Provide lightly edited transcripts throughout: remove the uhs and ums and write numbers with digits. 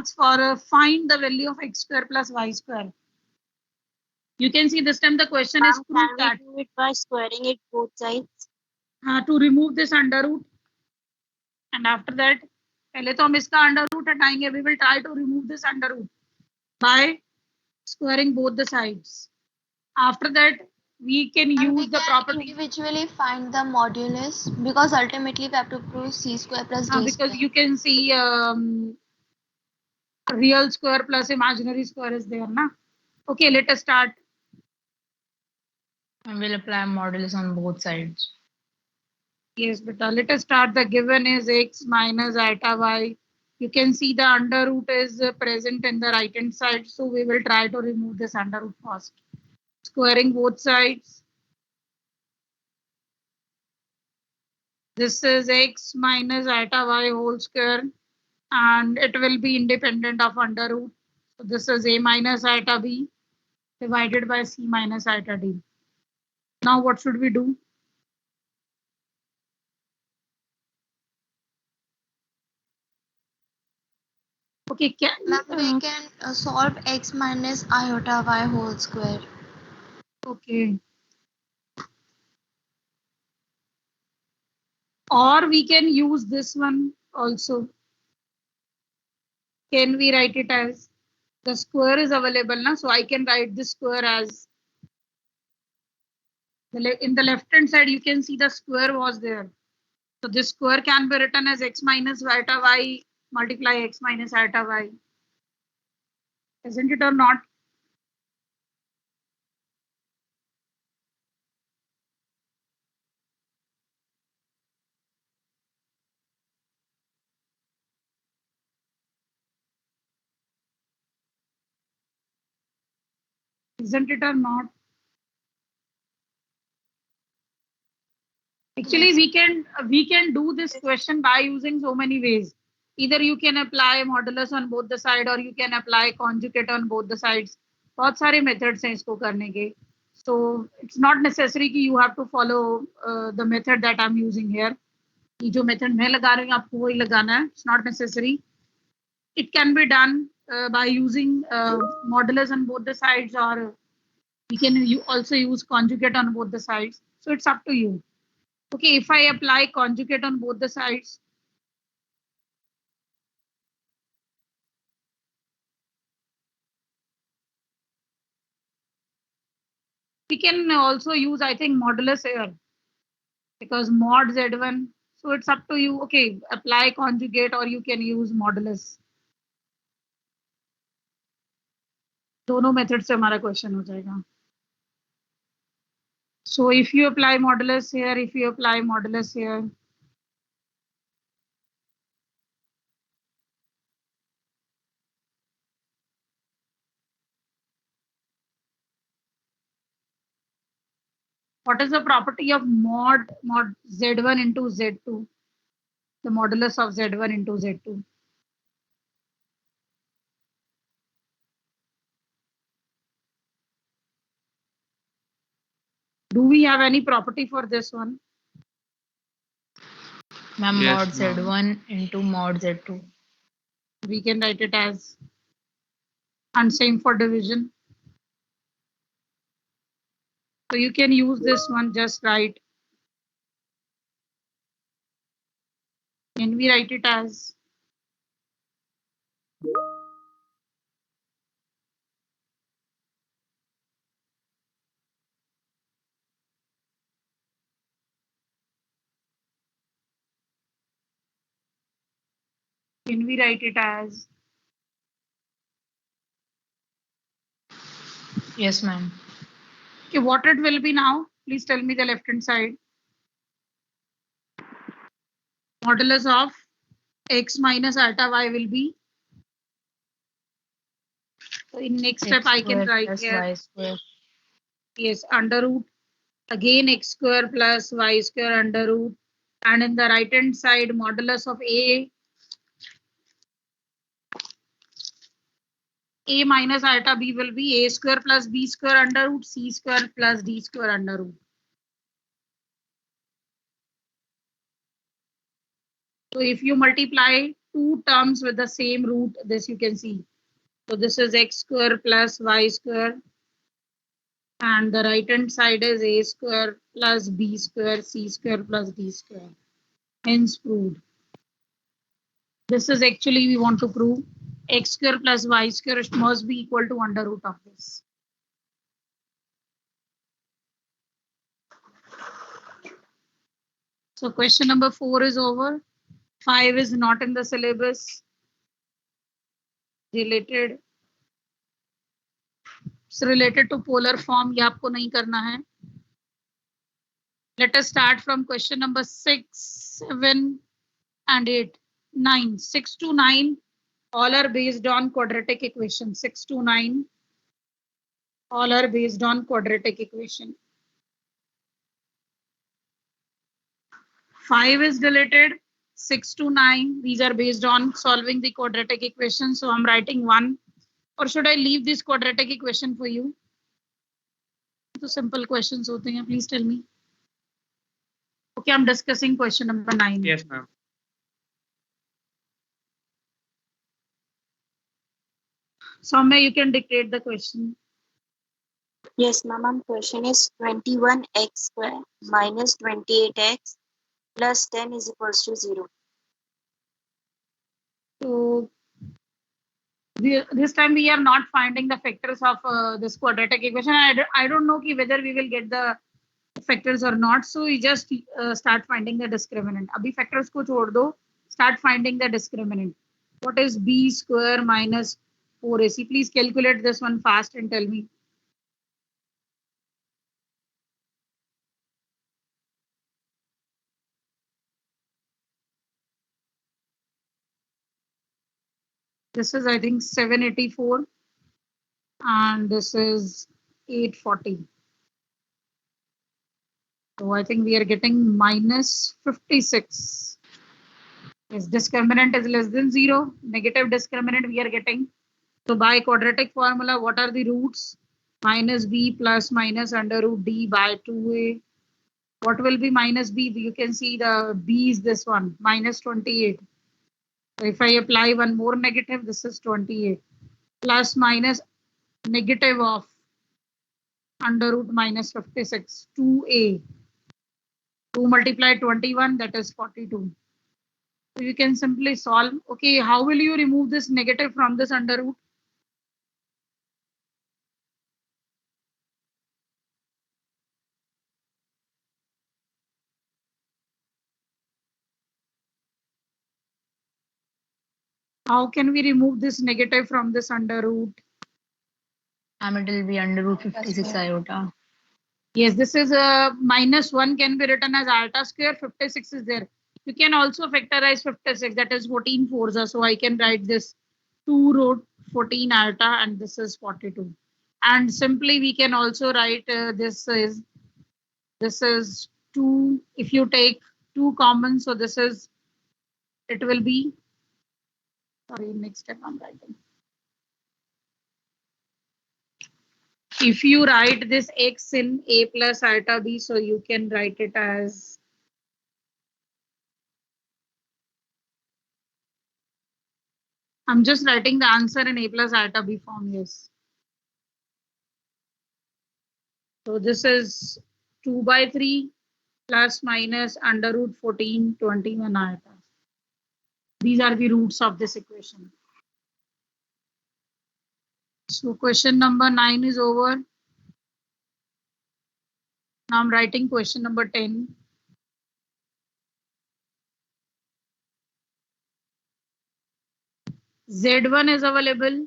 for find the value of x square plus y square. You can see this time the question is prove Can we that do it by squaring it both sides? to remove this under root, and after that पहले तो हम इसका under root हटाएंगे. We will try to remove this under root by squaring both the sides. After that we can And use we the can property individually find the modulus because ultimately we have to prove c square plus d because square. you can see real square plus imaginary square is there na. Okay, let us start. And we'll apply modulus on both sides. Yes, but let us start. The given is x minus eta y. You can see the under root is present in the right hand side. So we will try to remove this under root first. Squaring both sides. This is x minus eta y whole square, and it will be independent of under root. So this is a minus eta b divided by c minus eta d. Now what should we do? Okay, Ma'am, we can solve x minus iota y whole square. okay. Or we can use this one also. Can we write it as the square is available now? So I can write this square as in the left hand side. You can see the square was there. So this square can be written as x minus iota y multiply x minus iota y. Isn't it or not? Isn't it or not? Actually, Yes. we can do this question by using so many ways. Either you can apply modulus on both the side or you can apply conjugate on both the sides. बहुत सारे methods हैं इसको करने के. So it's not necessary कि you have to follow the method that I'm using here. ये जो method मैं लगा रही हूँ आपको वही लगाना है. It's not necessary. It can be done by using modulus on both the sides, or we can also use conjugate on both the sides. So it's up to you. Okay, if I apply conjugate on both the sides, we can also use, I think, modulus here because mod z1. So it's up to you. Okay, apply conjugate or you can use modulus. दोनों method से हमारा question हो जाएगा. So if you apply modulus here, if you apply modulus here, what is the property of mod z1 into z2? The modulus of z1 into z2. Do we have any property for this one? Ma'am, Yes, mod ma'am. z1 into mod z2. We can write it as, and same for division. So you can use this one, just write. Can we write it as can we write it as Yes, ma'am. okay, what it will be now? Please tell me the left hand side. Modulus of x minus iota y will be. So in next step X I can square write plus here. y square. Yes, under root. Again x square plus y square under root. And in the right hand side, modulus of a minus iota b will be a square plus b square under root c square plus d square under root. So if you multiply two terms with the same root. This you can see. So this is x square plus y square. And the right hand side is a square plus b square, c square plus d square. Hence proved. This is actually we want to prove x square plus y square must be equal to under root of this. So question number 4 is over. 5 is not in the syllabus. Related. It's related to polar form. ये आपको नहीं करना है. Let us start from question number 6, 7 and 8, 9. 6 to 9 all are based on quadratic equation. 6 to 9 all are based on quadratic equation. 5 is deleted. 6 to 9 these are based on solving the quadratic equation. So I'm writing 1. Or should I leave this quadratic equation for you? So simple questions होते हैं. Please tell me. Okay, I'm discussing question number 9. Yes, ma'am. Soumya, you can dictate the question. Yes, ma'am. Question is 21x square minus 28x plus 10 is equals to 0. So this time we are not finding the factors of this quadratic equation. I don't know whether we will get the factors or not. So we just start finding the discriminant. Abhi factors ko chhod do. Start finding the discriminant. What is b square minus 4ac? Please calculate this one fast and tell me. This is, I think, 784 and this is 840. So I think we are getting minus 56. Yes, discriminant is less than 0. Negative discriminant we are getting. So by quadratic formula, what are the roots? Minus b plus minus under root d by 2a. What will be minus b? You can see the b is this one, minus 28. So if I apply one more negative, this is 28. Plus minus negative of under root minus 56, 2a. 2 multiplied 21, that is 42. So you can simply solve. Okay, how will you remove this negative from this under root? How can we remove this negative from this under root? It will be under root 56 iota. Yes, this is a minus 1 can be written as iota square. 56 is there. You can also factorize 56, that is 14 fours. So I can write this 2 root 14 iota and this is 42. And simply we can also write this is 2. If you take 2 common, so this is, it will be, sorry, next step I'm writing. If you write this x in a plus iota b, so you can write it as I'm just writing the answer in a plus iota b form, yes. So this is 2 by 3 plus minus under root 14, 21 iota. These are the roots of this equation. So question number 9 is over. Now I'm writing question number 10. Z1 is available.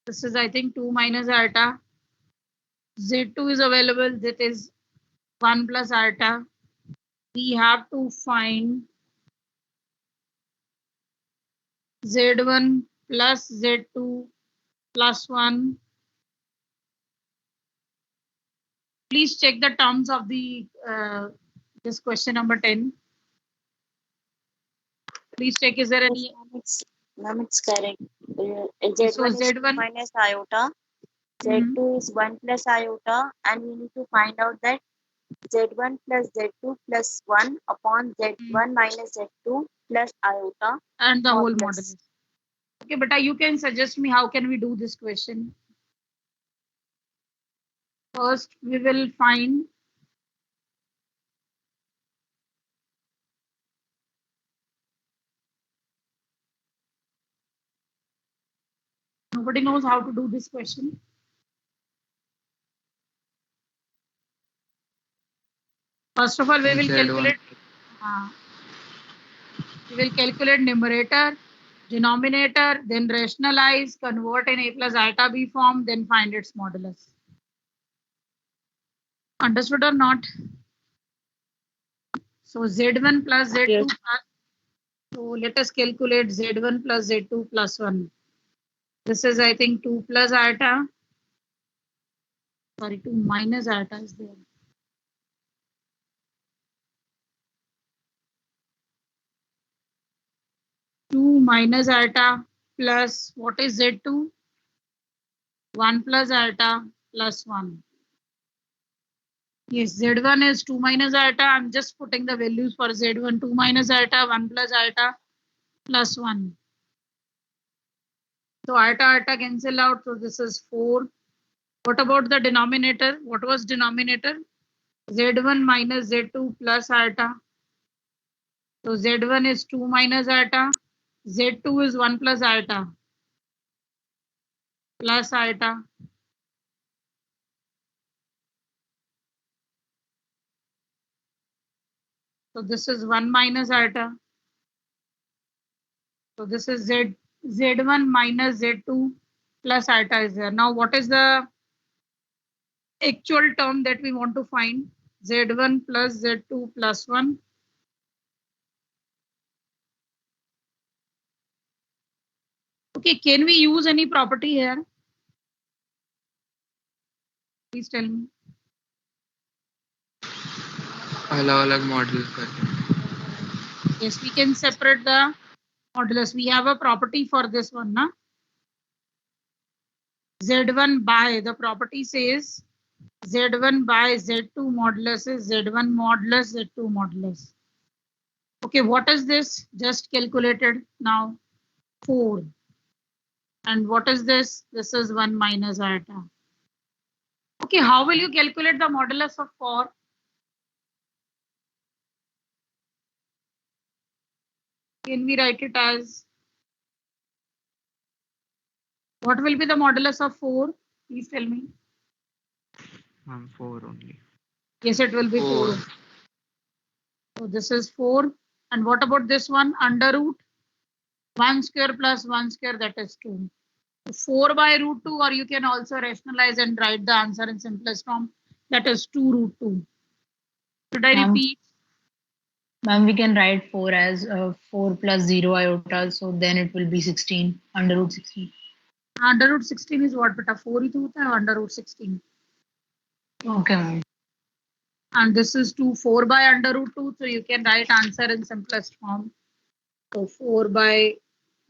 This is, I think, 2 minus iota. Z2 is available. That is 1 plus iota. We have to find Z1 plus Z2 plus 1. Please check the terms of the this question number 10. Please check, is there any? Ma'am, it's correct. Z1 So is Z1 2 minus iota. Z2 is 1 plus iota, and we need to find out that Z1 plus Z2 plus 1 upon Z1 minus Z2 plus iota and the whole modulus. modulus. Okay, but you can suggest me how can we do this question. First, we will find nobody knows how to do this question. First of all, we will calculate. We will calculate numerator, denominator, then rationalize, convert in a plus iota b form, then find its modulus. Understood or not? So z1 plus z2 Yes. plus. So let us calculate z1 plus z2 plus 1. This is, I think, 2 plus iota. Sorry, 2 minus iota is there. 2 minus iota plus what is z2? 1 plus iota plus 1. Yes, z1 is 2 minus iota. I'm just putting the values for z1, 2 minus iota, 1 plus iota plus 1. So iota cancel out. So this is 4. What about the denominator? What was denominator? z1 minus z2 plus iota. So z1 is 2 minus iota. z2 is 1 plus iota plus iota. So this is 1 minus iota. So this is z1 minus z2 plus iota is there. Now what is the actual term that we want to find? z1 plus z2 plus 1. Okay, can we use any property here? Please tell me. अलग-अलग model करके. Yes, we can separate the modulus. We have a property for this one, na? Z1 by, the property says Z1 by Z2 modulus is Z1 modulus, Z2 modulus. Okay, what is this? Just calculated now. 4. And what is this? This is 1 minus iota. Okay, how will you calculate the modulus of 4? Can we write it as? What will be the modulus of 4? Please tell me. 4 only. Yes, it will be 4. So this is 4. And what about this one? Under root 1 square plus 1 square, that is 2. 4 by root 2, or you can also rationalize and write the answer in simplest form, that is 2 root 2. Should I repeat? Ma'am, we can write 4 as 4 plus 0 iota, so then it will be 16, under root 16. Under root 16 is what? Beta 4 ही तो होता है under root 16. Okay, ma'am. And this is 2, 4 by under root 2, so you can write answer in simplest form. So 4 by,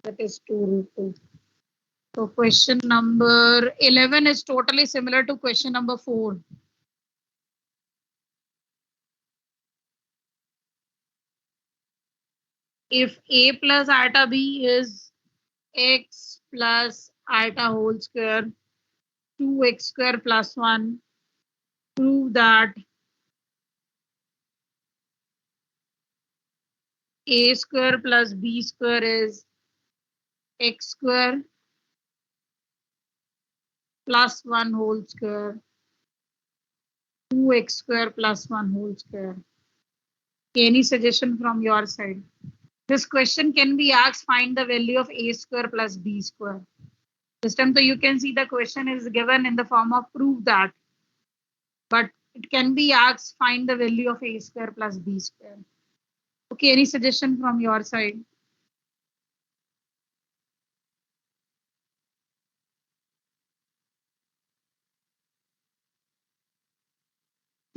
that is 2 root 2. So question number 11 is totally similar to question number 4. If a plus iota b is x plus iota whole square, 2x square plus 1, prove that a square plus b square is x square plus 1 whole square, 2x square plus 1 whole square. Any suggestion from your side? This question can be asked, find the value of a square plus b square. This time, so you can see the question is given in the form of prove that, but it can be asked, find the value of a square plus b square. Okay, any suggestion from your side?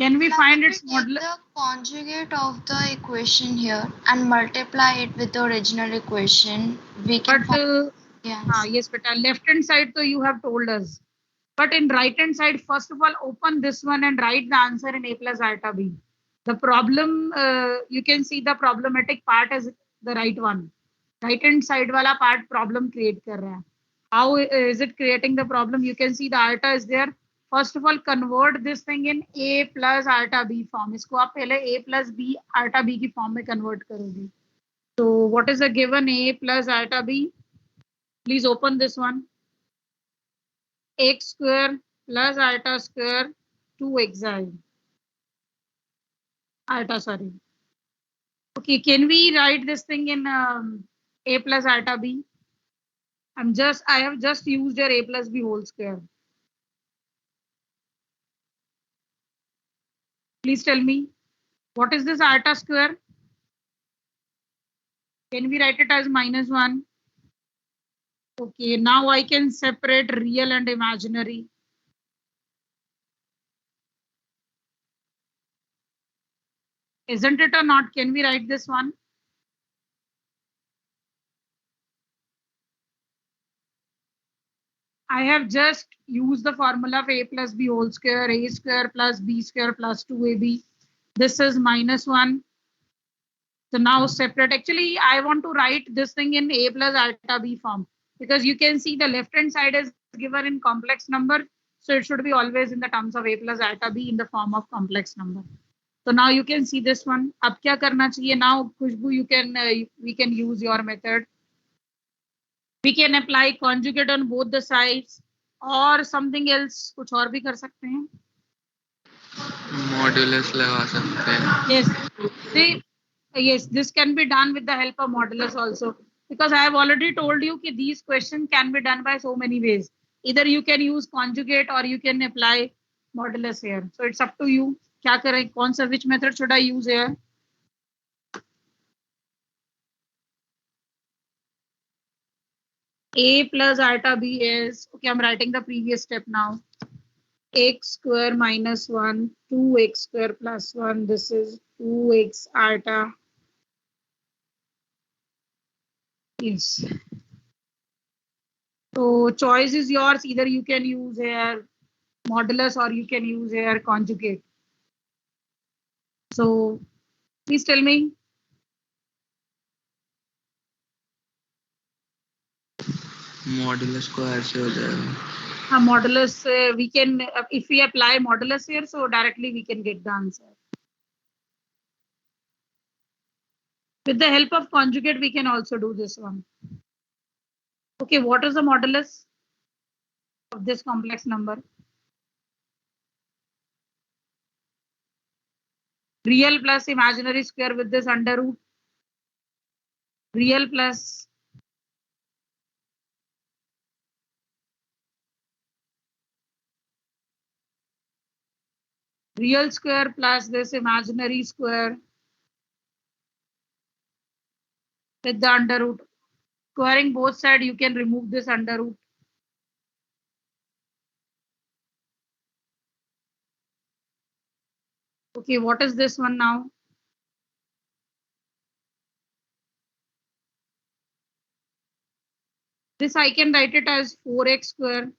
Can we find its modulus? The conjugate of the equation here and multiply it with the original equation. We can find the answer. Yes, but left hand side, so you have told us. But in right hand side, first of all, open this one and write the answer in a plus iota b. The problem, you can see the problematic part is the right one. Right hand side wala part problem create kar raha hai. How is it creating the problem? You can see the iota is there. First of all, convert this thing in a plus iota b form. इसको आप पहले a plus b iota b की form में convert करोगे. So what is the given a plus iota b? Please open this one. X square plus iota square 2xi. Iota, sorry. Okay, can we write this thing in a plus iota b? I have just used your a plus b whole square. Please tell me, what is this iota square? Can we write it as -1? Okay, now I can separate real and imaginary. Isn't it or not? Can we write this one? I have just used the formula of a plus b whole square, a square plus b square plus 2ab. This is -1. So now separate. Actually, I want to write this thing in a plus iota b form, because you can see the left hand side is given in complex number. So it should be always in the terms of a plus iota b in the form of complex number. So now you can see this one. अब क्या करना चाहिए? Now Khushbu, we can use your method. We can apply conjugate on both the sides or something else. कुछ और भी कर सकते हैं. मॉड्यूलस लगा सकते हैं. Yes. See, yes, this can be done with the help of modulus also. Because I have already told you that these questions can be done by so many ways. Either you can use conjugate or you can apply modulus here. So it's up to you. क्या करें? कौन सा which method should I use here? A plus iota b is, okay, I'm writing the previous step now. X square minus 1, 2x square plus 1. This is 2x iota. Yes. So choice is yours. Either you can use here modulus or you can use here conjugate. So please tell me. Modulus को ऐसे हो जाएगा. Modulus, we can, if we apply modulus here, so directly we can get the answer. With the help of conjugate, we can also do this one. Okay, what is the modulus of this complex number? Real plus imaginary square with this under root. Real plus real square plus this imaginary square with the under root. Squaring both sides, you can remove this under root. Okay, what is this one now? This I can write it as 4x square.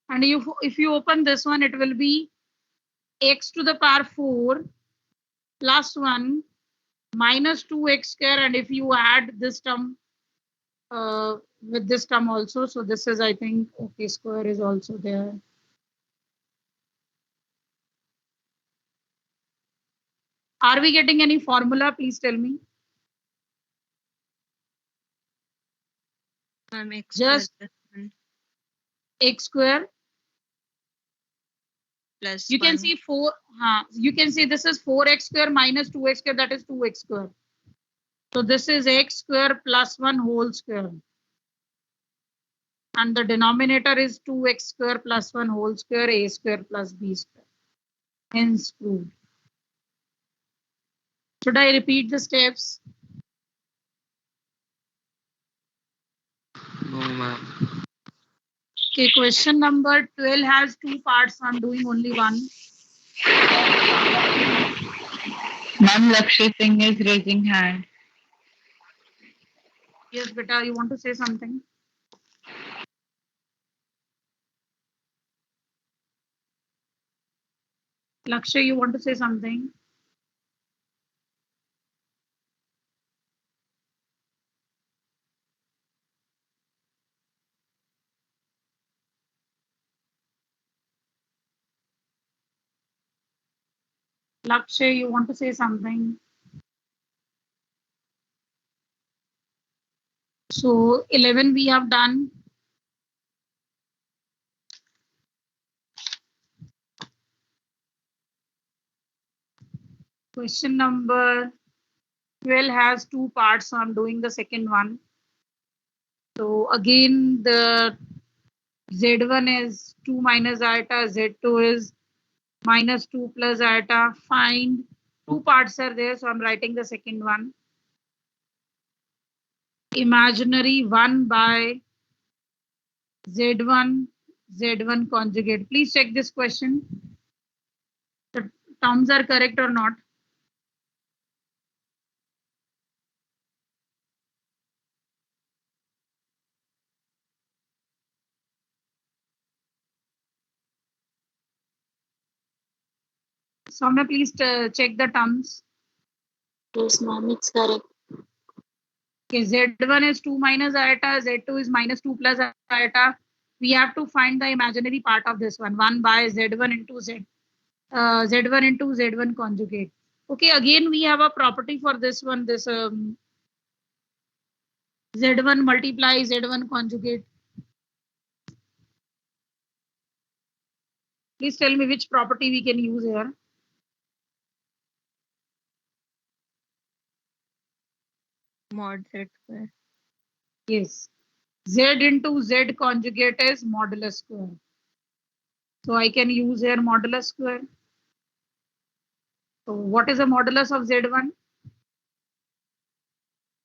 And if you open this one, it will be x to the power 4 plus 1 minus 2x square. And if you add this term with this term also, so this is, I think, okay, square is also there. Are we getting any formula? Please tell me. Just x square plus you can 1. see 4. You can see this is 4x square minus 2x square, that is 2x square. So this is x square plus 1 whole square. And the denominator is 2x square plus 1 whole square, a square plus b square. Hence proved. Should I repeat the steps? No, ma'am. Okay, question number 12 has 2 parts. I'm doing only one. Ma'am, Lakshya Singh is raising hand. Yes, beta, you want to say something? Lakshya, you want to say something? Lakshay, you want to say something? So 11 we have done. Question number 12 has two parts, so I'm doing the second one. So again, the Z1 is 2 minus iota, Z2 is minus 2 plus iota. Find two parts are there, so I'm writing the second one. Imaginary 1 by Z1, Z1 conjugate. Please check this question. The terms are correct or not. Soumya, please check the terms. Yes, ma'am, it's correct. Okay, Z1 is 2 minus iota, Z2 is minus 2 plus iota. We have to find the imaginary part of this one, 1 by Z1 into Z1 into Z1 conjugate. Okay, again, we have a property for this one, this Z1 multiply Z1 conjugate. Please tell me which property we can use here. Mod Z square. Yes. Z into Z conjugate is modulus square. So I can use here modulus square. So what is the modulus of Z1?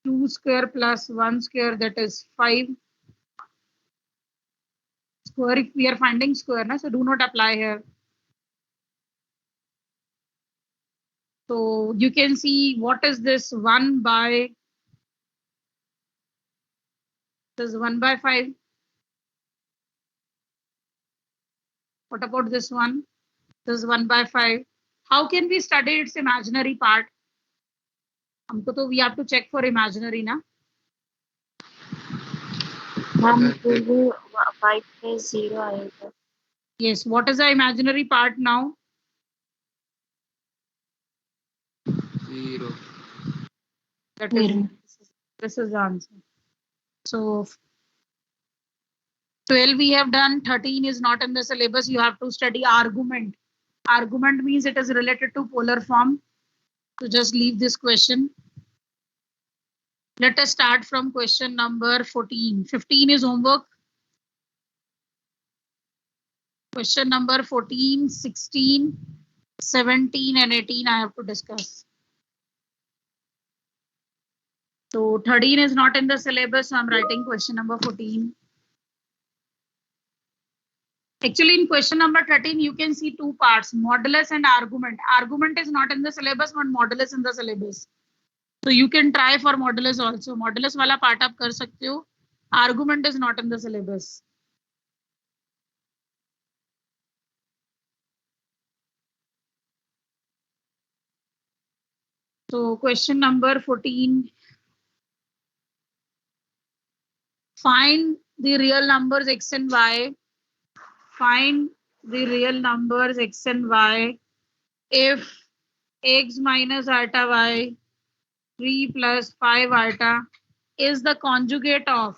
2 square plus 1 square, that is 5. Square, if we are finding square, so do not apply here. So you can see what is this 1 by, this is 1 by 5. What about this one? This is 1 by 5. How can we study its imaginary part? We have to check for imaginary, na? Ma'am, it will be 5 plus 0 iota. Yes, what is the imaginary part now? 0. That is, Zero. this is the answer. So 12 we have done, 13 is not in the syllabus. You have to study argument. Argument means it is related to polar form. So just leave this question. Let us start from question number 14. 15 is homework. Question number 14, 16, 17 and 18 I have to discuss. So 13 is not in the syllabus, so I'm writing question number 14. Actually, in question number 13, you can see two parts, modulus and argument. Argument is not in the syllabus, but modulus in the syllabus. So you can try for modulus also. Modulus wala part आप कर सकते हो. Argument is not in the syllabus. So question number 14. Find the real numbers x and y. Find the real numbers x and y if x minus iota y 3 plus 5 iota is the conjugate of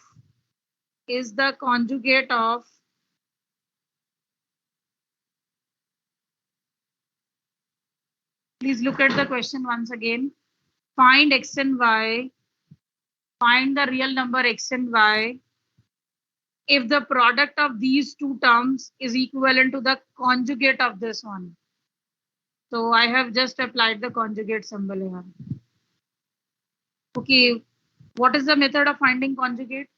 please look at the question once again. Find x and y, find the real number x and y if the product of these two terms is equivalent to the conjugate of this one. So I have just applied the conjugate symbol here. Okay, what is the method of finding conjugate?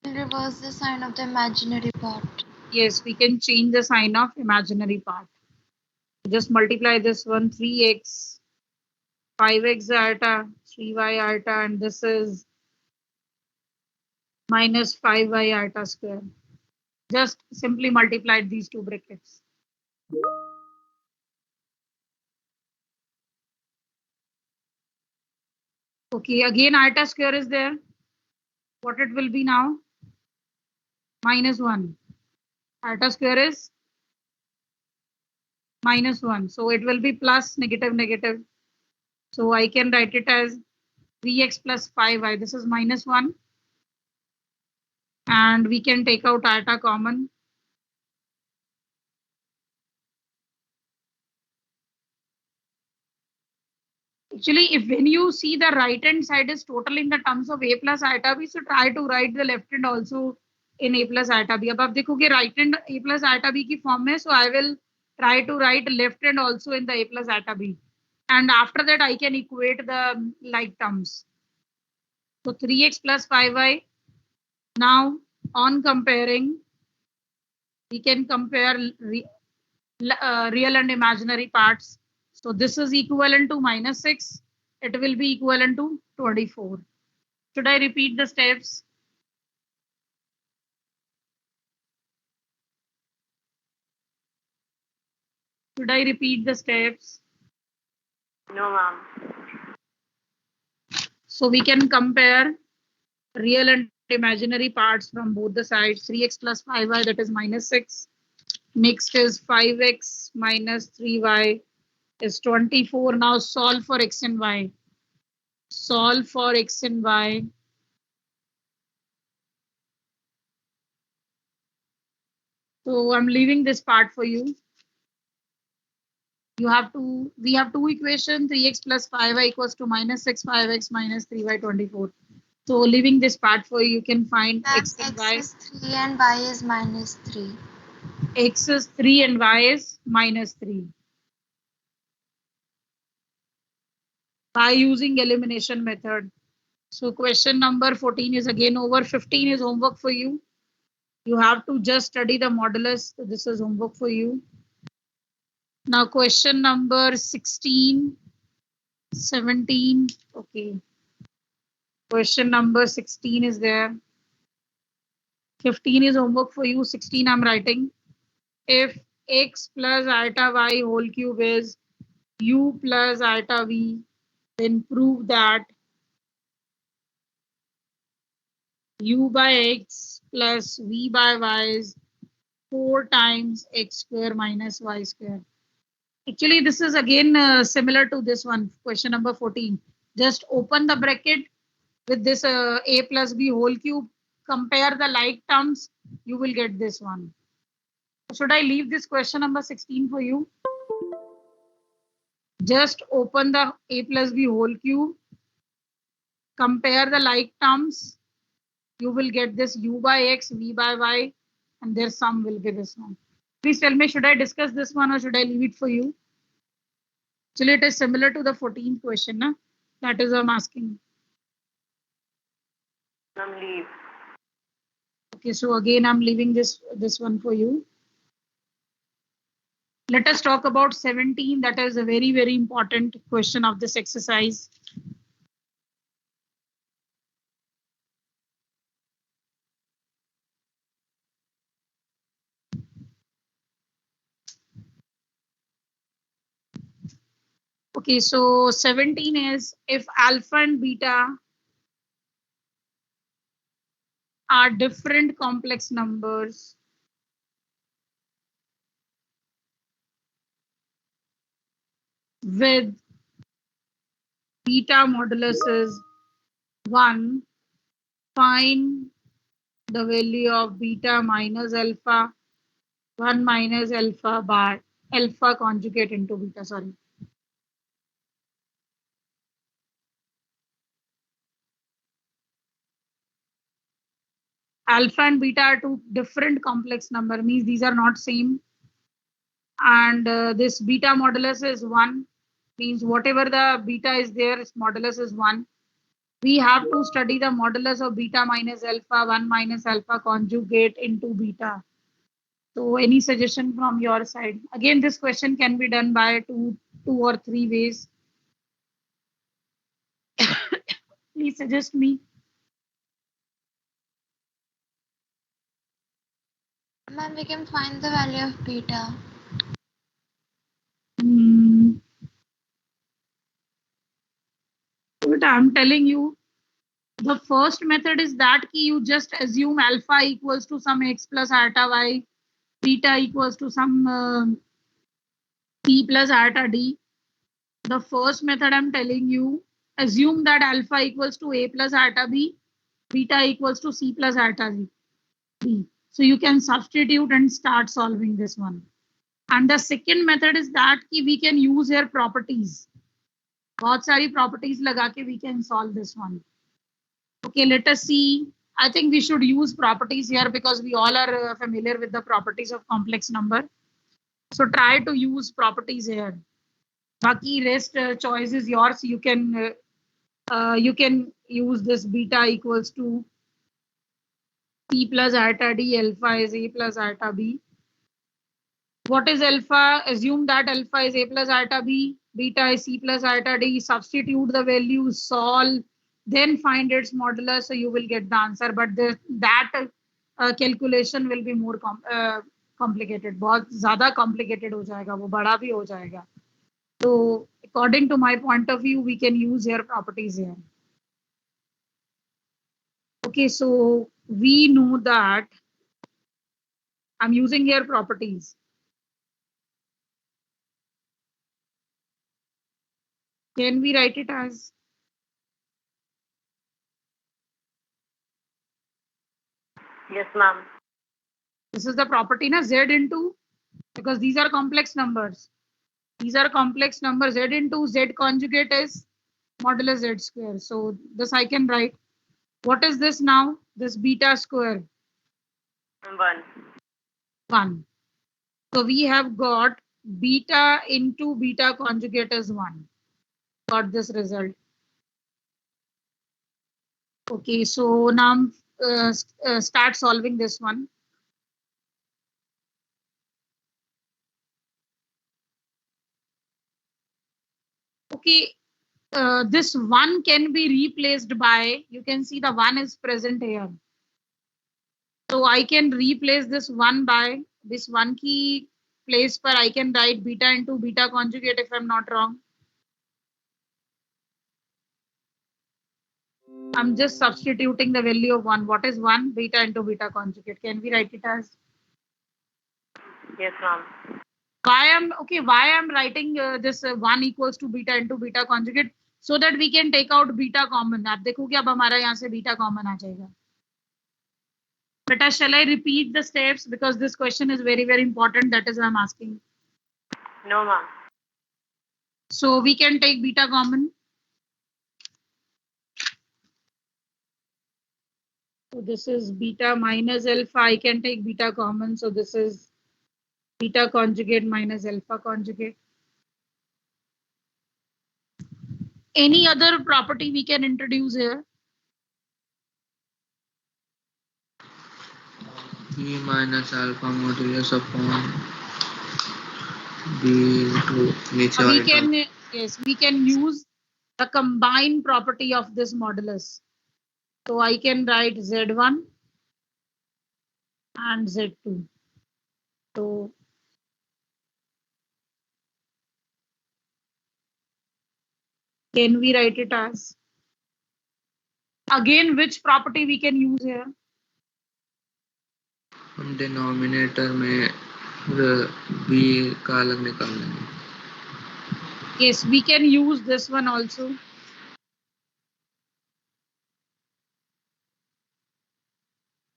Reverse the sign of the imaginary part. Yes, we can change the sign of imaginary part. Just multiply this one, 3x, 5x iota, 3y iota, and this is minus 5y iota square. Just simply multiply these two brackets. Okay, again iota square is there. What it will be now? Minus 1. Iota square is minus 1. So it will be plus negative negative. So I can write it as 3x plus 5y. This is minus 1. And we can take out iota common. Actually, if when you see the right hand side is total in the terms of a plus iota b, so try to write the left hand also in a plus iota b. अब आप देखोगे right hand a plus iota b की form में, so I will try to write left hand also in the a plus iota b. And after that, I can equate the like terms. So 3x plus 5y. Now, on comparing, we can compare real and imaginary parts. So this is equivalent to minus 6. It will be equivalent to 24. Should I repeat the steps? Should I repeat the steps? No, ma'am. So we can compare real and imaginary parts from both the sides. 3x plus 5y, that is minus 6. Next is 5x minus 3y is 24. Now solve for x and y. Solve for x and y. So I'm leaving this part for you. We have two equations, 3x plus 5y equals to minus 6, 5x minus 3y 24. So leaving this part for you, you can find x and y. X is 3 and y is minus 3. X is 3 and y is minus 3. By using elimination method. So question number 14 is again over. 15 is homework for you. You have to just study the modulus. So this is homework for you. Now question number 16, 17. Okay. Question number 16 is there. 15 is homework for you. 16 I'm writing. If x plus iota y whole cube is u plus iota v, then prove that u by x plus v by y is 4 times x square minus y square. Actually, this is again similar to this one, question number 14. Just open the bracket with this a plus b whole cube, compare the like terms, you will get this one. Should I leave this question number 16 for you? Just open the a plus b whole cube, compare the like terms, you will get this u by x, v by y, and their sum will be this one. Please tell me, should I discuss this one or should I leave it for you? Actually, it is similar to the 14th question. Na? That is I'm asking. Leave. Okay, so again, I'm leaving this one for you. Let us talk about 17. That is a very, very important question of this exercise. Okay, so 17 is if alpha and beta are different complex numbers with beta modulus is 1, find the value of beta minus alpha, 1 minus alpha by alpha conjugate into beta, sorry. Alpha and beta are two different complex number, means these are not same. And this beta modulus is 1, means whatever the beta is there, its modulus is 1. We have to study the modulus of beta minus alpha, 1 minus alpha conjugate into beta. So any suggestion from your side? Again, this question can be done by two or three ways. Please suggest me. Ma'am, we can find the value of beta. But I'm telling you, the first method is that you just assume alpha equals to some x plus iota y, beta equals to some C plus iota D. The first method I'm telling you, assume that alpha equals to A plus iota B, beta equals to C plus iota B. So you can substitute and start solving this one. And the second method is that we can use here properties. बहुत सारी properties लगा के we can solve this one. Okay, let us see. I think we should use properties here because we all are familiar with the properties of complex number. So try to use properties here. Baki rest choice is yours. You can use this beta equals to C plus iota D. Alpha is A plus iota B. What is alpha? Assume that alpha is A plus iota B, beta is C plus iota D. Substitute the values, solve, then find its modulus, so you will get the answer. But that calculation will be more complicated. बहुत ज़्यादा complicated हो जाएगा, वो बड़ा भी हो जाएगा. So according to my point of view, we can use here properties here. Okay, so we know that I'm using here properties. Can we write it as Yes, ma'am. this is the property na z into, because these are complex numbers. These are complex numbers. Z into Z conjugate is modulus Z square. So this I can write. What is this now? This beta square. 1. 1. So we have got beta into beta conjugate is 1. Got this result. Okay, so now start solving this one. Okay, this 1 can be replaced by, you can see the 1 is present here. So I can replace this 1 by this 1 key place per I can write beta into beta conjugate if I'm not wrong. I'm just substituting the value of 1. What is 1? Beta into beta conjugate. Can we write it as? Yes, ma'am. Why I'm writing this 1 equals to beta into beta conjugate, so that we can take out beta common. आप देखोगे अब हमारा यहाँ से beta common आ जाएगा. Beta, shall I repeat the steps because this question is very, very important. That is why I'm asking. No, ma'am. So we can take beta common. So this is beta minus alpha. I can take beta common. So this is beta conjugate minus alpha conjugate. Any other property we can introduce here? B minus alpha modulus upon B into We can use the combined property of this modulus. So I can write Z1 and Z2. So can we write it as? Again, which property we can use here? हम denominator में B का अलग निकाल लेंगे. Yes, we can use this one also.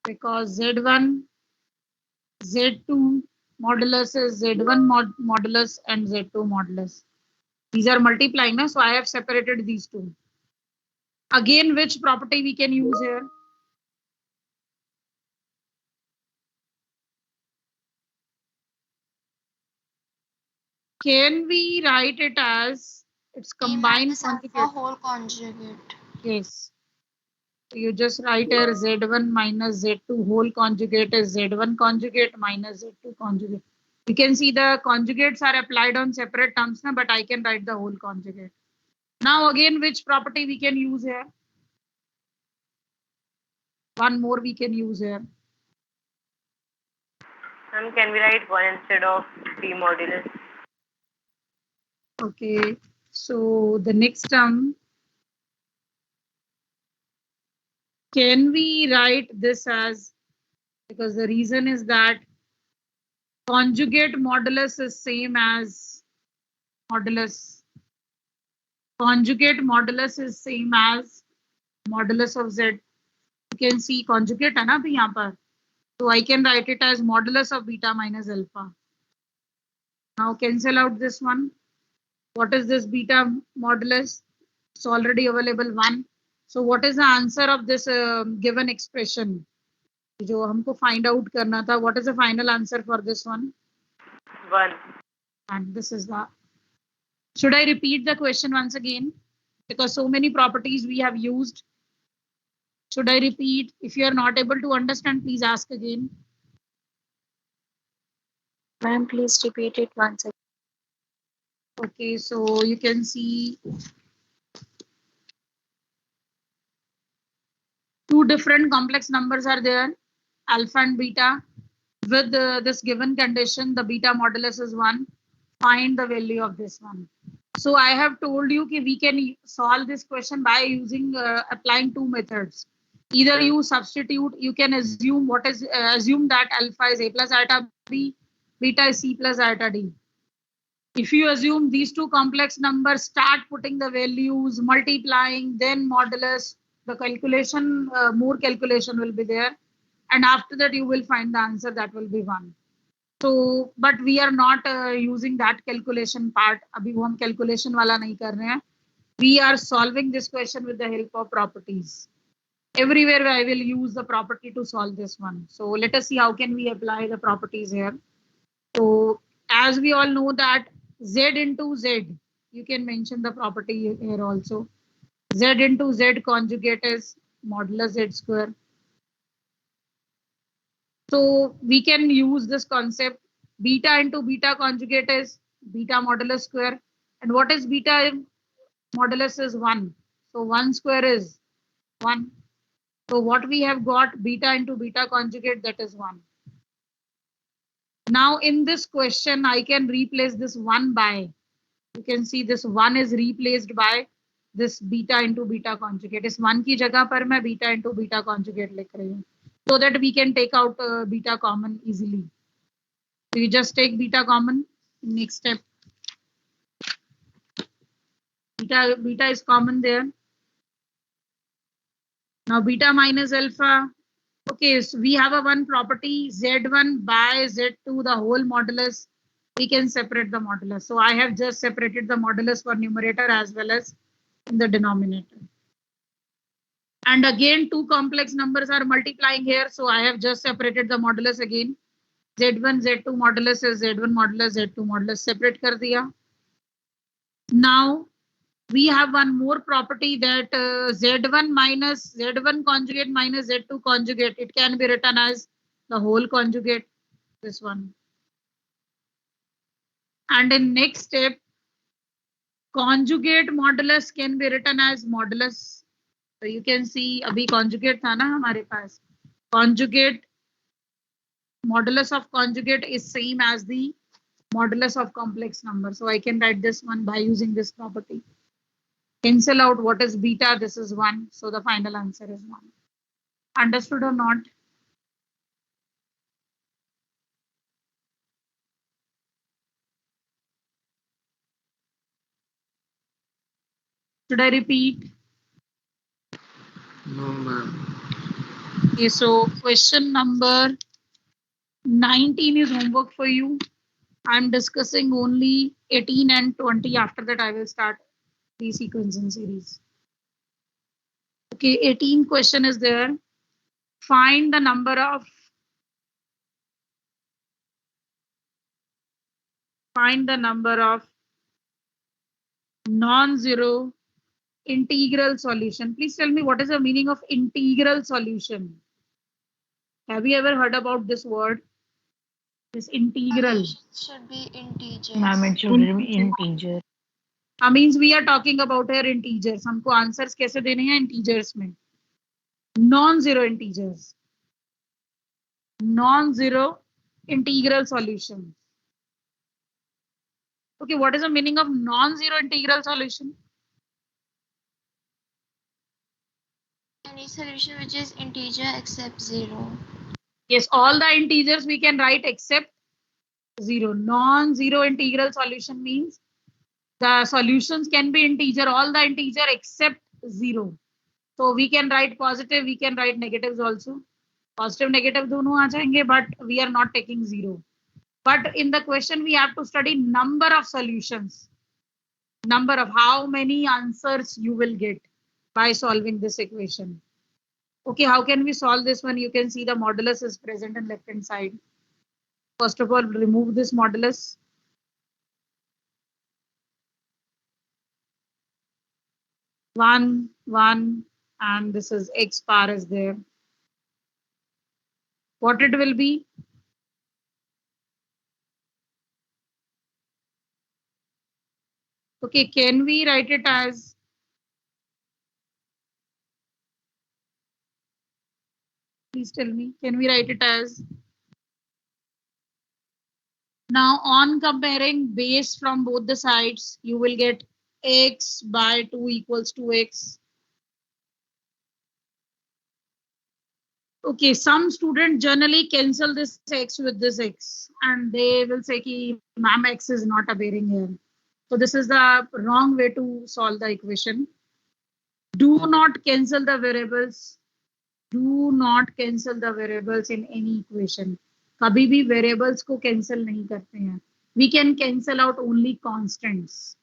Because Z1, Z2 modulus is Z1 modulus and Z2 modulus. These are multiplying, na? So I have separated these two. Again, which property we can use here? Can we write it as its combined conjugate? Whole conjugate. Yes. So you just write here Z1 minus Z2 whole conjugate is Z1 conjugate minus Z2 conjugate. You can see the conjugates are applied on separate terms, na, but I can write the whole conjugate. Now again, which property we can use here? One more we can use here. Can we write 1 instead of B modulus? Okay, so the next term, can we write this as, because the reason is that conjugate modulus is same as modulus. Conjugate modulus is same as modulus of z. You can see conjugate है ना अभी यहाँ पर. So I can write it as modulus of beta minus alpha. Now cancel out this one. What is this beta modulus? It's already available 1. So what is the answer of this given expression? जो हमको find out करना था. What is the final answer for this one? 1. And this is the. Should I repeat the question once again? Because so many properties we have used. Should I repeat? If you are not able to understand, please ask again. Ma'am, please repeat it once again. Okay, so you can see two different complex numbers are there, alpha and beta. With this given condition, the beta modulus is 1. Find the value of this one. So I have told you that we can solve this question by using applying two methods. Either you substitute, you can assume what is assume that alpha is a plus iota b, beta is c plus iota d. If you assume these two complex numbers, start putting the values, multiplying, then modulus, the calculation, more calculation will be there. And after that, you will find the answer that will be 1. So, but we are not using that calculation part. अभी वो हम calculation वाला नहीं कर रहे हैं. We are solving this question with the help of properties. Everywhere I will use the property to solve this one. So let us see how can we apply the properties here. So as we all know that z into z, you can mention the property here also. Z into z conjugate is modulus z square. So we can use this concept. Beta into beta conjugate is beta modulus square. And what is beta modulus is 1. So 1 square is 1. So what we have got, beta into beta conjugate, that is 1. Now in this question, I can replace this 1 by, you can see this 1 is replaced by this beta into beta conjugate. इस 1 की जगह पर मैं beta into beta conjugate लिख रही हूँ. So that we can take out beta common easily. So you just take beta common. Next step. Beta is common there. Now beta minus alpha. Okay, so we have a one property z1 by z2 the whole modulus. We can separate the modulus. So I have just separated the modulus for numerator as well as in the denominator. And again, two complex numbers are multiplying here. So I have just separated the modulus again. Z1, Z2 modulus is Z1 modulus, Z2 modulus separate kar diya. Now we have one more property that Z1 minus Z1 conjugate minus Z2 conjugate. It can be written as the whole conjugate, this one. And in next step, conjugate modulus can be written as modulus. So you can see abhi conjugate tha na hamare paas. Conjugate, modulus of conjugate is same as the modulus of complex number. So I can write this one by using this property. Cancel out what is beta, this is 1. So the final answer is 1. Understood or not? Should I repeat? No, ma'am. Okay, so question number 19 is homework for you. I'm discussing only 18 and 20. After that, I will start the sequencing series. Okay, 18 question is there. Find the number of non-zero integral solution. Please tell me what is the meaning of integral solution? Have you ever heard about this word? This integral. Should be integers. Ma'am, it should be integer. Means we are talking about here integers. हमको answers कैसे देने हैं integers में? Non-zero integers. Non-zero integral solution. Okay, what is the meaning of non-zero integral solution? Any solution which is integer except 0. Yes, all the integers we can write except 0. Non-zero integral solution means The solutions can be integer, all the integer except 0. So we can write positive, we can write negatives also. Positive, negative दोनों आ जाएंगे, but we are not taking 0. But in the question, we have to study number of solutions. Number of how many answers you will get by solving this equation. Okay, how can we solve this one? You can see the modulus is present on left hand side. First of all, remove this modulus. One, and this is x bar is there. What it will be? Okay, can we write it as please tell me, can we write it as now on comparing base from both the sides, you will get x by 2 equals to x. Okay, some students generally cancel this x with this x and they will say ki ma'am x is not appearing here. So this is the wrong way to solve the equation. Do not cancel the variables. Do not cancel the variables in any equation. कभी भी variables को cancel नहीं करते हैं. We can cancel out only constants.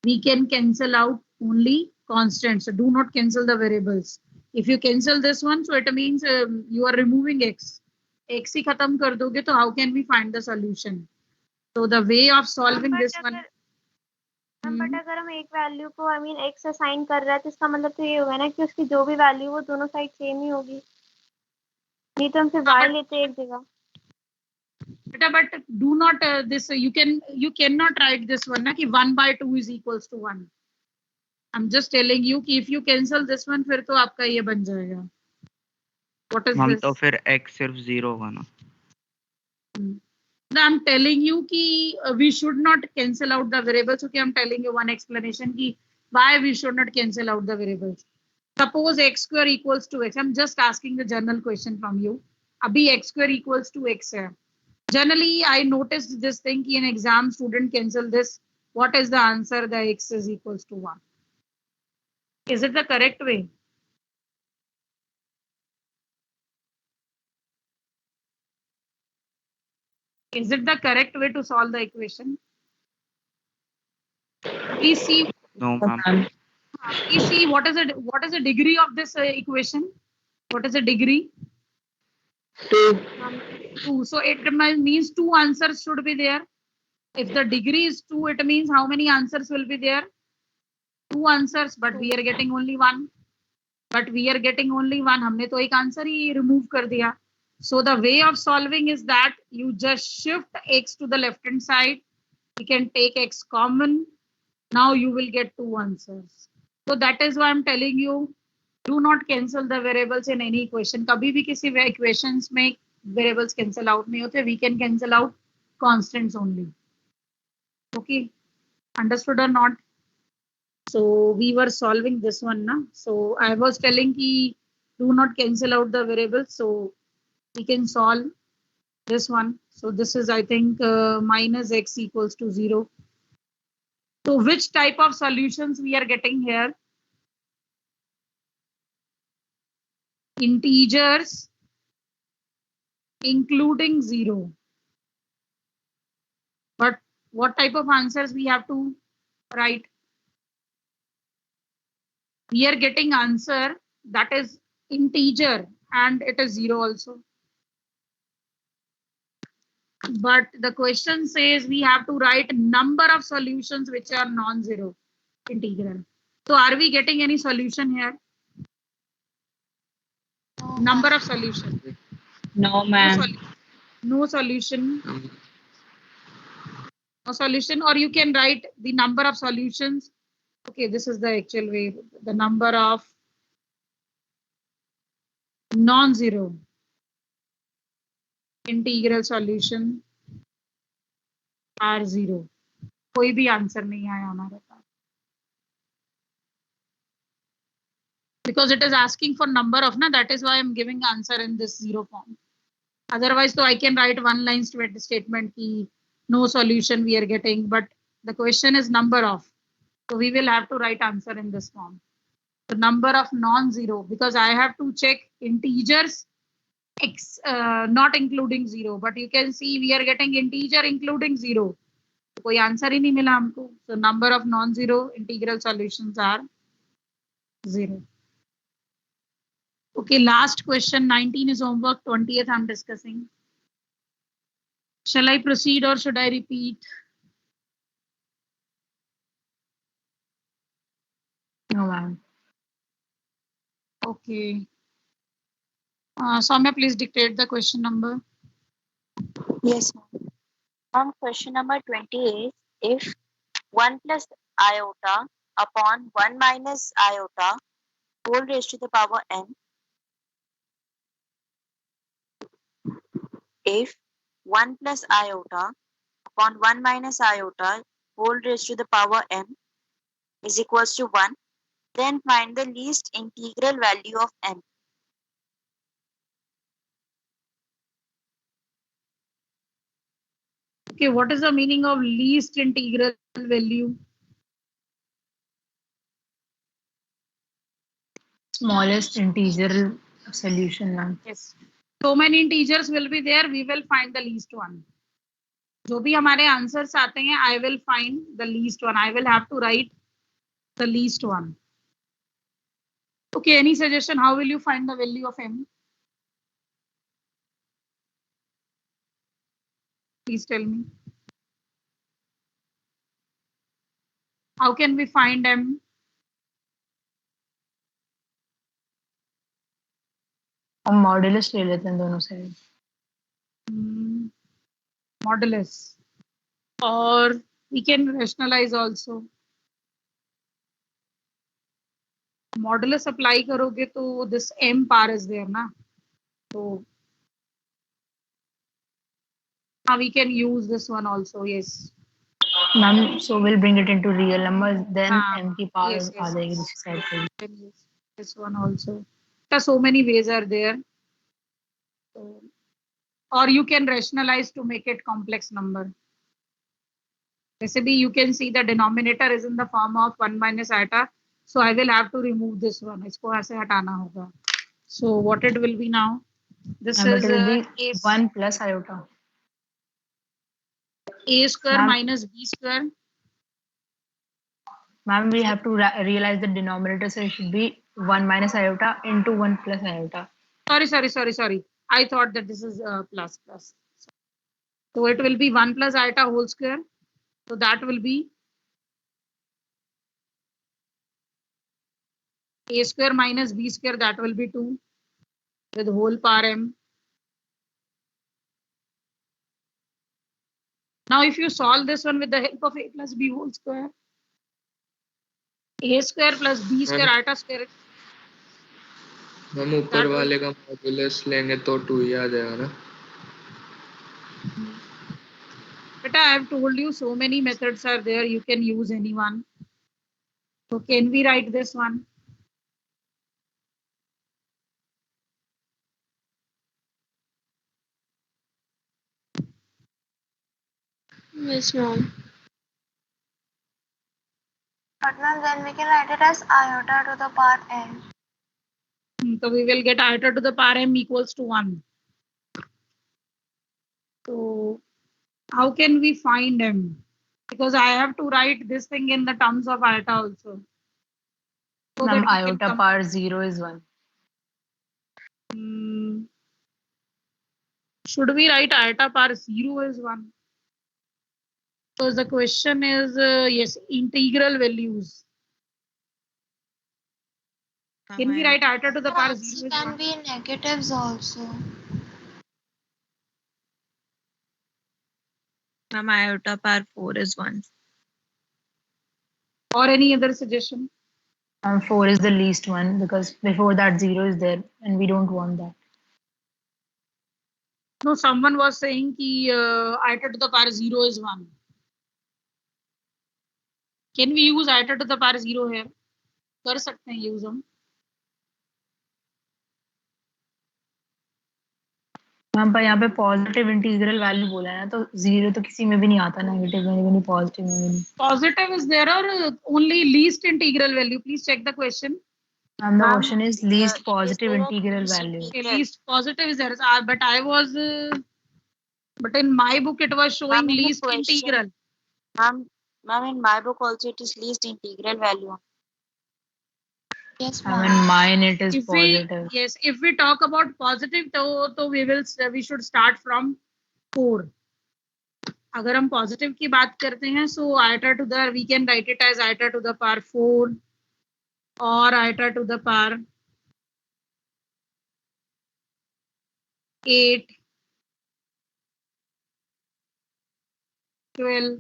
We can cancel out only constants. So do not cancel the variables. If you cancel this one, so it means you are removing x. X ही खत्म कर दोगे तो how can we find the solution? So the way of solving this one. But अगर हम एक value को I mean x assign कर रहा है तो इसका मतलब तो ये होगा ना कि उसकी जो भी वैल्यू वो दोनों साइड सेम ही होगी. नहीं तो हम सिर्फ y लेते हैं एक जगह. But do not this you cannot write this one na ki 1 by 2 is equals to 1. I'm just telling you कि if you cancel this one फिर तो आपका ये बन जाएगा. What is हम this? तो फिर x सिर्फ 0 होगा ना. No, I'm telling you कि we should not cancel out the variables. Okay, I'm telling you one explanation कि why we should not cancel out the variables. Suppose x square equals to x. I'm just asking the general question from you. अभी x square equals to x है. Generally, I noticed this thing कि in exam student cancel this. What is the answer? The x is equals to 1. Is it the correct way? Is it the correct way to solve the equation? Please see. No, ma'am. Please see what is the degree of this equation? What is the degree? 2. 2. So it means 2 answers should be there. If the degree is 2, it means how many answers will be there? 2 answers, but we are getting only 1. हमने तो एक answer ही remove कर दिया. So the way of solving is that you just shift x to the left hand side. You can take x common. Now you will get 2 answers. So that is why I'm telling you, do not cancel the variables in any equation. कभी भी किसी equations में variables cancel out नहीं होते. We can cancel out constants only. Okay, understood or not? So we were solving this one now. So I was telling ki do not cancel out the variables. So we can solve this one. So this is I think minus x equals to 0. So which type of solutions we are getting here? Integers including 0. But what type of answers we have to write? We are getting answer that is integer and it is 0 also. But the question says we have to write number of solutions which are non-zero integral. So are we getting any solution here? Number of solutions. No, ma'am. No solution. No solution, or you can write the number of solutions. Okay, this is the actual way. The number of non-zero integral solution are 0. कोई भी answer नहीं आया हमारे पास. Because it is asking for number of, na, that is why I'm giving answer in this 0 form. Otherwise, so I can write one line statement ki no solution we are getting, but the question is number of. So we will have to write answer in this form. The number of non-zero, because I have to check integers x not including zero, but you can see we are getting integer including zero. कोई answer ही नहीं मिला हमको. So number of non-zero integral solutions are 0. Okay, last question. 19 is homework. 20th I'm discussing. Shall I proceed or should I repeat? No, ma'am. Okay. Soumya, please dictate the question number. Yes, ma'am. Question number 20 is if 1 plus iota upon 1 minus iota whole raised to the power n, if 1 plus iota upon 1 minus iota whole raised to the power n is equals to 1, then find the least integral value of n. Okay, what is the meaning of least integral value? Smallest integer solution, ma'am. Yes. So many integers will be there. We will find the least one. जो भी हमारे answers आते हैं, I will find the least one. I will have to write the least one. Okay, any suggestion? How will you find the value of m? Please tell me. How can we find m? हम modulus ले लेते हैं दोनों side. Modulus. Or we can rationalize also. Modulus apply करोगे तो this m par is there ना. So we can use this one also. Yes. Ma'am, so we'll bring it into real numbers, then m की power yes, आ जाएगी yes. दूसरी side पे. Can use this one also. So many ways are there. So, or you can rationalize to make it complex number. Basically, you can see the denominator is in the form of 1 minus iota. So I will have to remove this one. इसको ऐसे हटाना होगा. So what it will be now? This Ma'am, is it will be 1 plus iota. a square Ma'am. minus b square. Ma'am, we have to realize the denominator, so it should be 1 minus iota into 1 plus iota. Sorry. I thought that this is plus. So it will be 1 plus iota whole square. So that will be a square minus b square. That will be 2 with whole power m. Now if you solve this one with the help of a plus b whole square, a square plus b square iota square. हम ऊपर वाले का modulus लेंगे तो 2 ही आ जाएगा ना. But I have told you so many methods are there. You can use any one. So can we write this one? Yes, ma'am. But ma'am, then we can write it as iota to the power n. So we will get iota to the power m equals to 1. So how can we find m? Because I have to write this thing in the terms of iota also. So Ma'am, that iota power 0 is 1. Should we write iota power 0 is 1? Because the question is, yes, integral values. Can we write iota to the power 0 It is can 1? be negatives also. Ma'am, iota power 4 is 1. Or any other suggestion? 4 is the least one because before that 0 is there and we don't want that. No, someone was saying कि iota to the power 0 is 1. Can we use iota to the power 0 here? कर सकते हैं use हम. Ma'am पर यहाँ पे positive integral value बोला है ना, तो जीरो तो किसी में भी नहीं आता, नेगेटिव में भी नहीं, पॉजिटिव में भी नहीं. Positive is there or only least integral value? Please check the question. Ma'am, the Ma'am, question is least is positive there a integral least value. Okay, integral? least positive is there. But I was, but in my book it was showing Ma'am, in the least question, integral. ma'am, in my book also it is least integral value. Yes, Ma'am, ma'am. in mine it is If positive. if we talk about positive, तो we should start from 4. अगर हम positive की बात करते हैं, so iota to the, we can write it as iota to the power 4 or iota to the power 8, 12.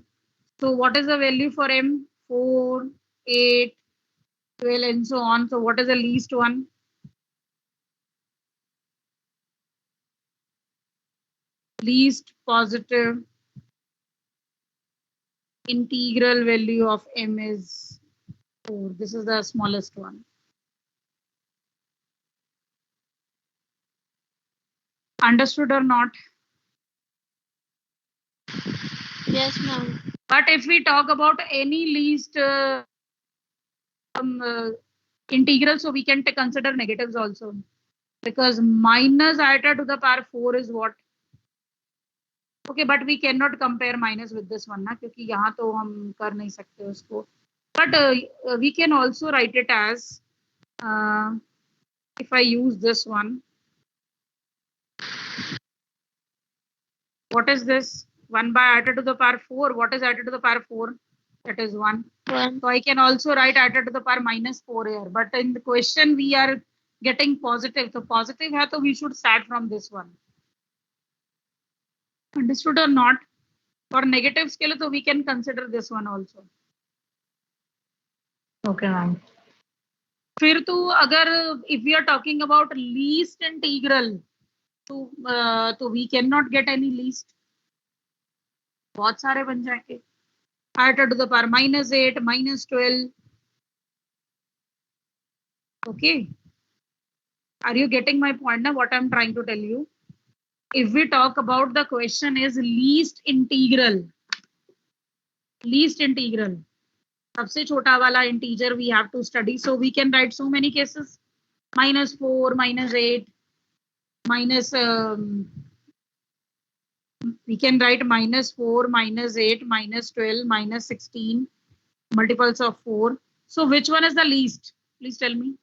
So what is the value for m? 4, 8, 12 and so on. So what is the least one? Least positive integral value of m is 4. This is the smallest one. Understood or not? Yes, ma'am. But if we talk about any least integral, so we can consider negatives also, because minus iota to the power 4 is what? Okay, but we cannot compare minus with this one ना, क्योंकि यहाँ तो हम कर नहीं सकते उसको. But we can also write it as, if I use this one, what is this? 1 by iota to the power 4. What is iota to the power 4? That is 1. 1. So I can also write iota to the power minus 4 here. But in the question we are getting positive. So positive है, so we should start from this one. Understood or not? For negative scale, so we can consider this one also. Okay, ma'am. फिर तो अगर if we are talking about least integral, तो we cannot get any least. बहुत सारे बन जाएंगे. Iota to the power minus 8, minus 12. Okay. Are you getting my point now? What I'm trying to tell you? If we talk about the question is least integral. Least integral. सबसे छोटा वाला integer we have to study. So we can write so many cases. Minus 4, minus 8, minus, we can write minus 4, minus 8, minus 12, minus 16, multiples of 4. So which one is the least? Please tell me.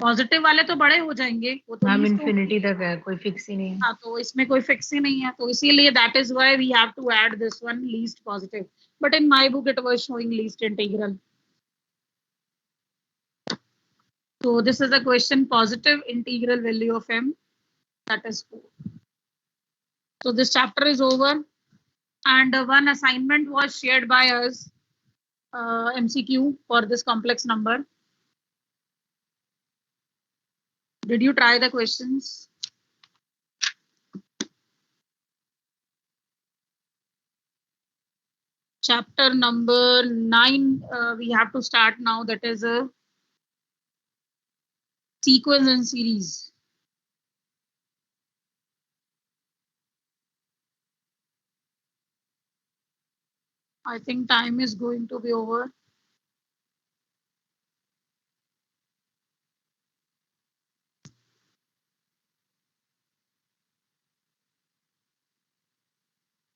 Positive वाले तो बड़े हो जाएंगे, वो तो ma'am infinity तक है, कोई फिक्स ही नहीं है. हाँ, तो इसमें कोई फिक्स ही नहीं है, तो इसीलिए that is why we have to add this one least positive. But in my book it was showing least integral. So this is a question, positive integral value of m, that is 4. So this chapter is over, and one assignment was shared by us, MCQ for this complex number. Did you try the questions? Chapter number 9, we have to start now, that is a sequence and series. I think time is going to be over.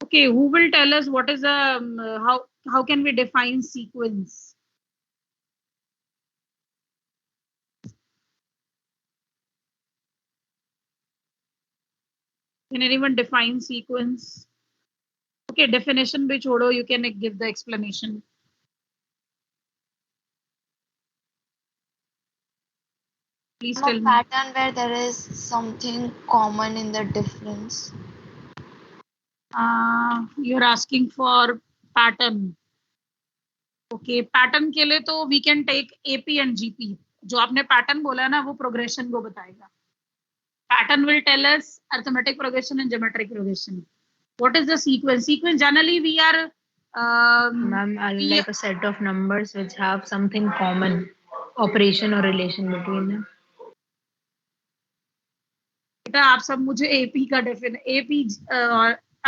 Okay, who will tell us what is the how can we define sequence? Can anyone define sequence? Okay, definition bhi chodo, you can give the explanation. Please tell A me. pattern where there is something common in the difference. You're asking for pattern. Okay, pattern के लिए तो we can take AP and GP. जो आपने pattern बोला है ना, वो progression को बताएगा. Pattern will tell us arithmetic progression and geometric progression. What is the sequence? Sequence generally we are. Ma'am, like a set of numbers which have something common, operation or relation between them. बेटा आप सब मुझे AP का AP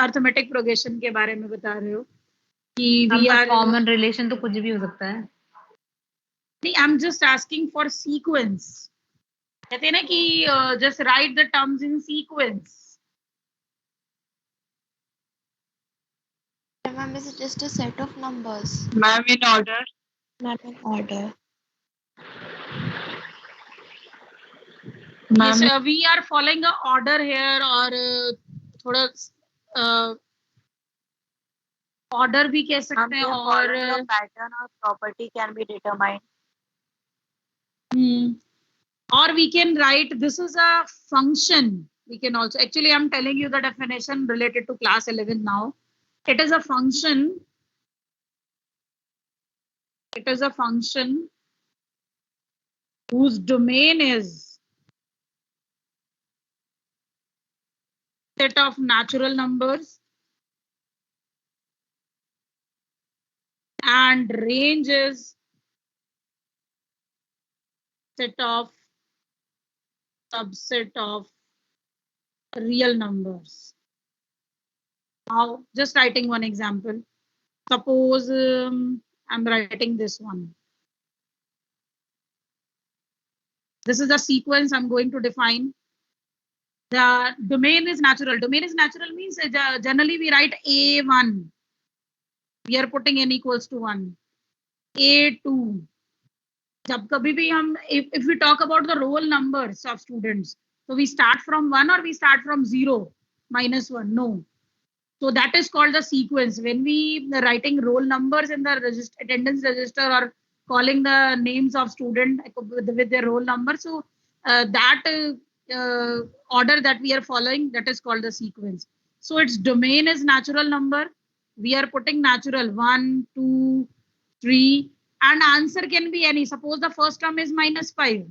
arithmetic progression के बारे में बता रहे हो कि वी आर कॉमन रिलेशन तो कुछ भी हो सकता है। नहीं, I am just asking for sequence. कहते हैं ना कि just right the terms in sequence. Ma'am, is it just a set of numbers? Ma'am, in order. Not in order. Yes, we are following a order here और थोड़ा order भी कह सकते हैं और pattern or property can be determined. Or we can write this is a function. We can also, actually I'm telling you the definition related to class 11 now. It is a function. It is a function whose domain is set of natural numbers and range is set of subset of real numbers. Now, just writing one example. Suppose I'm writing this one. This is the sequence I'm going to define. The domain is natural. Domain is natural means generally we write A1. We are putting n equals to 1. A2. जब कभी भी हम if we talk about the roll numbers of students, so we start from 1 or we start from 0 minus 1? No. So that is called the sequence. When we are writing roll numbers in the attendance register or calling the names of student with their roll number, so that order that we are following, that is called the sequence. So its domain is natural number. We are putting natural 1, 2, 3, and answer can be any. Suppose the first term is -5.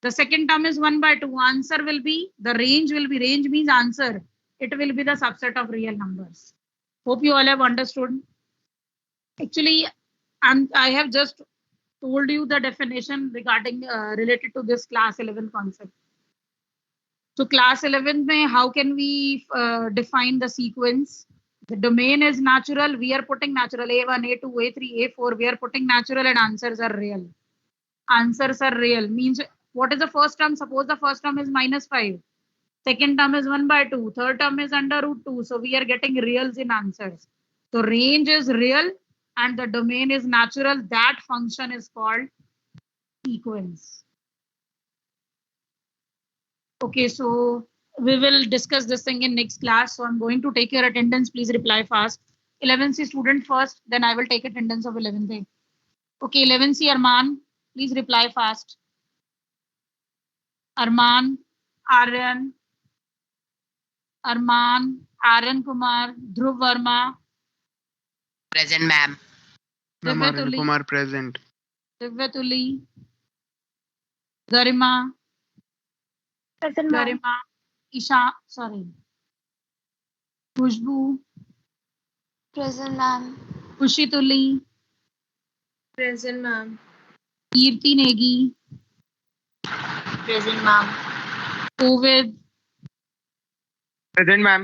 The second term is 1/2. Answer will be, the range will be, range means answer. It will be the subset of real numbers. Hope you all have understood. Actually, I have just told you the definition regarding related to this class 11 concept. So class 11 mein, how can we define the sequence? The domain is natural. We are putting natural A1, A2, A3, A4. We are putting natural and answers are real. Answers are real means what is the first term? Suppose the first term is -5. Second term is 1/2. Third term is √2. So we are getting reals in answers. So range is real and the domain is natural. That function is called sequence. Okay, so we will discuss this thing in next class. So I'm going to take your attendance. Please reply fast. 11C student first, then I will take attendance of 11th A. Okay, 11C Arman, please reply fast. Arman, Aryan, Kumar, Dhruv Verma. Present, ma'am. Ma'am, Aryan Kumar present. Divyatuli, Garima. Present, ma'am. Garima, Isha, sorry. Khushbu. Present, ma'am. Kushituli. Present, ma'am. Kirti Negi. Present, ma'am. Kovid. Present, ma'am.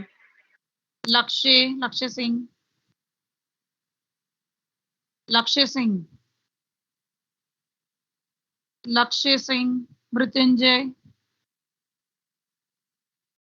Lakshay Singh. Lakshay Singh. Mrityunjay.